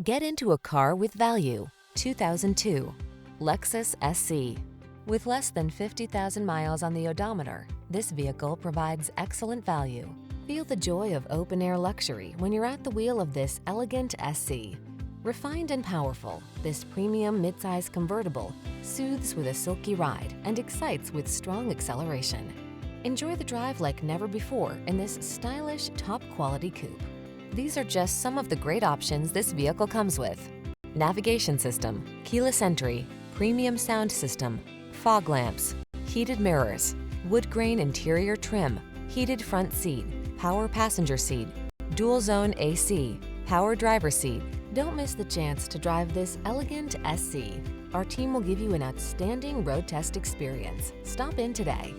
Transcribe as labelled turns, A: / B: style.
A: Get into a car with value. 2002 Lexus SC. With less than 50,000 miles on the odometer, this vehicle provides excellent value. Feel the joy of open-air luxury when you're at the wheel of this elegant SC. Refined and powerful, this premium midsize convertible soothes with a silky ride and excites with strong acceleration. Enjoy the drive like never before in this stylish, top-quality coupe. These are just some of the great options this vehicle comes with: navigation system, keyless entry, premium sound system, fog lamps, heated mirrors, wood grain interior trim, heated front seat, power passenger seat, dual zone AC, power driver seat. Don't miss the chance to drive this elegant SC. Our team will give you an outstanding road test experience. Stop in today.